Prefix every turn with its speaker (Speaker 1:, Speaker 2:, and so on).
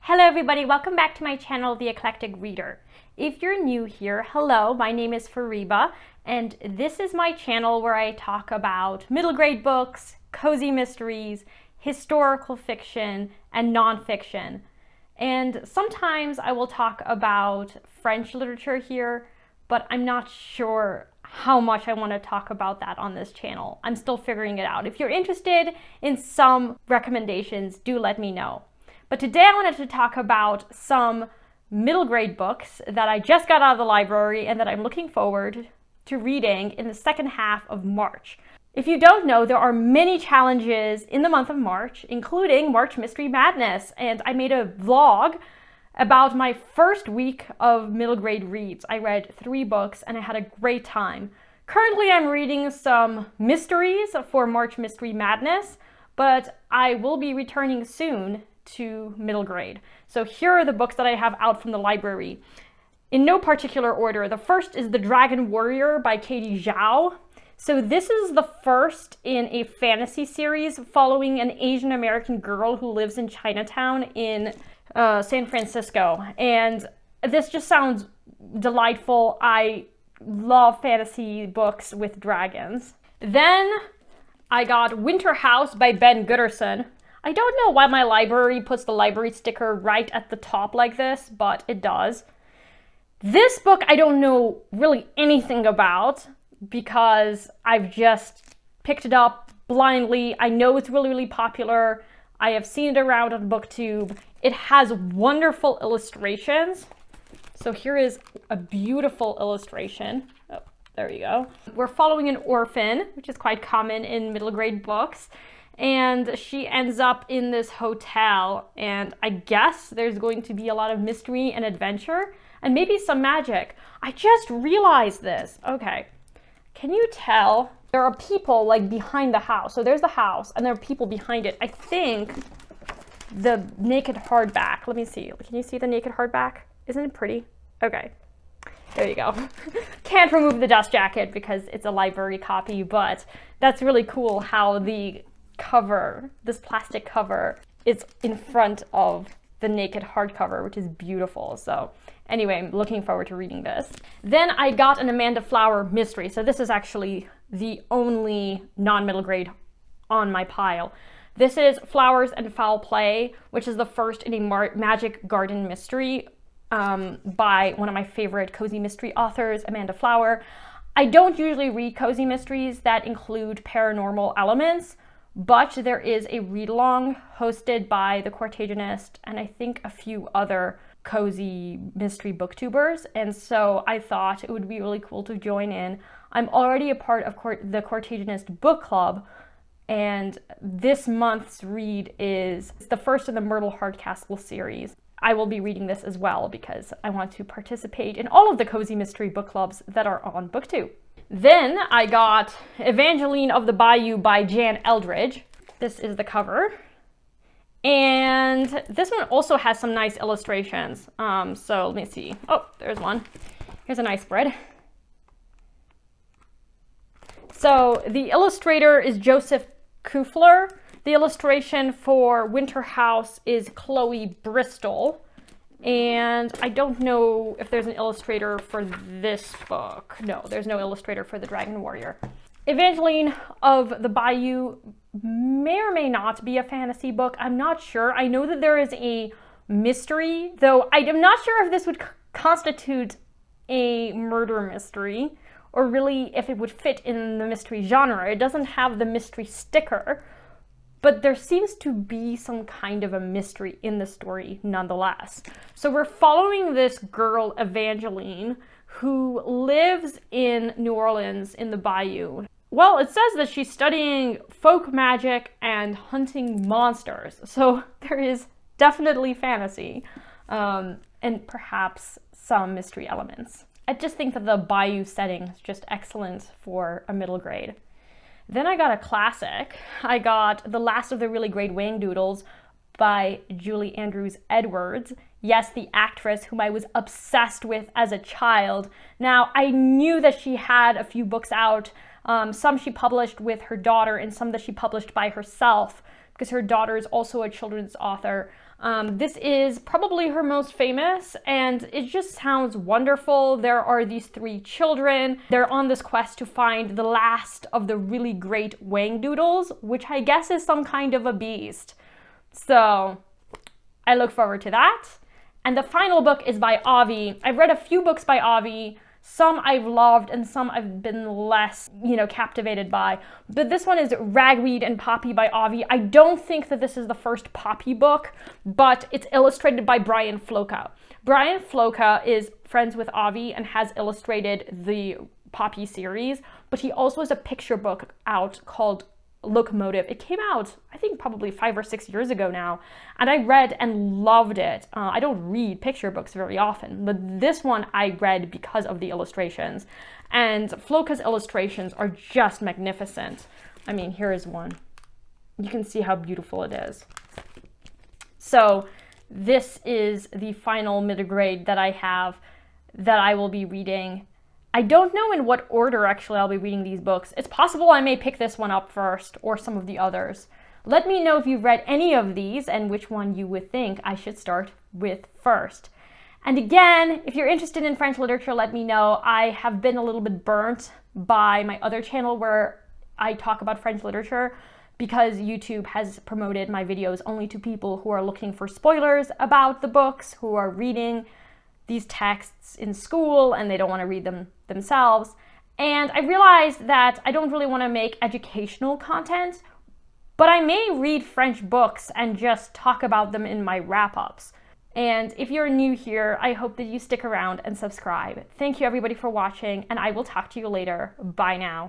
Speaker 1: Hello everybody, welcome back to my channel, The Eclectic Reader. If you're new here, hello, my name is Fariba, and this is my channel where I talk about middle grade books, cozy mysteries, historical fiction, and nonfiction. And sometimes I will talk about French literature here, but I'm not sure how much I want to talk about that on this channel. I'm still figuring it out. If you're interested in some recommendations, do let me know. But today I wanted to talk about some middle grade books that I just got out of the library and that I'm looking forward to reading in the second half of March. If you don't know, there are many challenges in the month of March, including March Mystery Madness, and I made a vlog about my first week of middle grade reads. I read 3 books and I had a great time. Currently I'm reading some mysteries for March Mystery Madness, but I will be returning soon to middle grade. So here are the books that I have out from the library. In no particular order. The first is The Dragon Warrior by Katie Zhao. So this is the first in a fantasy series following an Asian American girl who lives in Chinatown in San Francisco. And this just sounds delightful. I love fantasy books with dragons. Then I got Winter House by Ben Gooderson. I don't know why my library puts the library sticker right at the top like this, but it does. This book I don't know really anything about because I've just picked it up blindly. I know it's really, really popular. I have seen it around on BookTube. It has wonderful illustrations. So here is a beautiful illustration. Oh, there you go. We're following an orphan, which is quite common in middle grade books. And she ends up in this hotel, and I guess there's going to be a lot of mystery and adventure, and maybe some magic. I just realized this. Okay, can you tell? There are people like behind the house. So there's the house, and there are people behind it. I think the naked hardback. Let me see. Can you see the naked hardback? Isn't it pretty? Okay, there you go. Can't remove the dust jacket because it's a library copy, but that's really cool how the cover, this plastic cover, is in front of the naked hardcover, which is beautiful. So anyway, I'm looking forward to reading this. Then I got an Amanda Flower mystery. So this is actually the only non-middle grade on my pile. This is Flowers and Foul Play, which is the first in a Magic Garden mystery by one of my favorite cozy mystery authors, Amanda Flower. I don't usually read cozy mysteries that include paranormal elements, but there is a read-along hosted by The Courtaginist and I think a few other cozy mystery booktubers, and so I thought it would be really cool to join in. I'm already a part of the Courtaginist book club, and this month's read is the first in the Myrtle Hardcastle series. I will be reading this as well because I want to participate in all of the cozy mystery book clubs that are on BookTube. Then I got Evangeline of the Bayou by Jan Eldridge. This is the cover. And this one also has some nice illustrations. So let me see. Oh, there's one. Here's a nice spread. So the illustrator is Joseph Kufler. The illustration for Winter House is Chloe Bristol. And I don't know if there's an illustrator for this book. No, there's no illustrator for The Dragon Warrior. Evangeline of the Bayou may or may not be a fantasy book. I'm not sure. I know that there is a mystery, though I'm not sure if this would constitute a murder mystery or really if it would fit in the mystery genre. It doesn't have the mystery sticker, but there seems to be some kind of a mystery in the story nonetheless. So we're following this girl, Evangeline, who lives in New Orleans in the Bayou. Well, it says that she's studying folk magic and hunting monsters. So there is definitely fantasy and perhaps some mystery elements. I just think that the Bayou setting is just excellent for a middle grade. Then I got a classic. I got The Last of the Really Great Whangdoodles by Julie Andrews Edwards. Yes, the actress whom I was obsessed with as a child. Now, I knew that she had a few books out. Some she published with her daughter and some that she published by herself because her daughter is also a children's author. This is probably her most famous, and it just sounds wonderful. There are these three children. They're on this quest to find the last of the really great Doodles, which I guess is some kind of a beast. So I look forward to that. And the final book is by Avi. I've read a few books by Avi. Some I've loved and some I've been less, captivated by. But this one is Ragweed and Poppy by Avi. I don't think that this is the first Poppy book, but it's illustrated by Brian Floca. Brian Floca is friends with Avi and has illustrated the Poppy series, but he also has a picture book out called Locomotive. It came out, I think, probably 5 or 6 years ago now, and I read and loved it. I don't read picture books very often, but this one I read because of the illustrations, and Floca's illustrations are just magnificent. I mean, here is one. You can see how beautiful it is. So this is the final middle grade that I have that I will be reading. I don't know in what order actually I'll be reading these books. It's possible I may pick this one up first or some of the others. Let me know if you've read any of these and which one you would think I should start with first. And again, if you're interested in French literature, let me know. I have been a little bit burnt by my other channel where I talk about French literature because YouTube has promoted my videos only to people who are looking for spoilers about the books, who are reading these texts in school and they don't want to read them themselves. And I realized that I don't really want to make educational content, but I may read French books and just talk about them in my wrap-ups. And if you're new here, I hope that you stick around and subscribe. Thank you everybody for watching, and I will talk to you later. Bye now.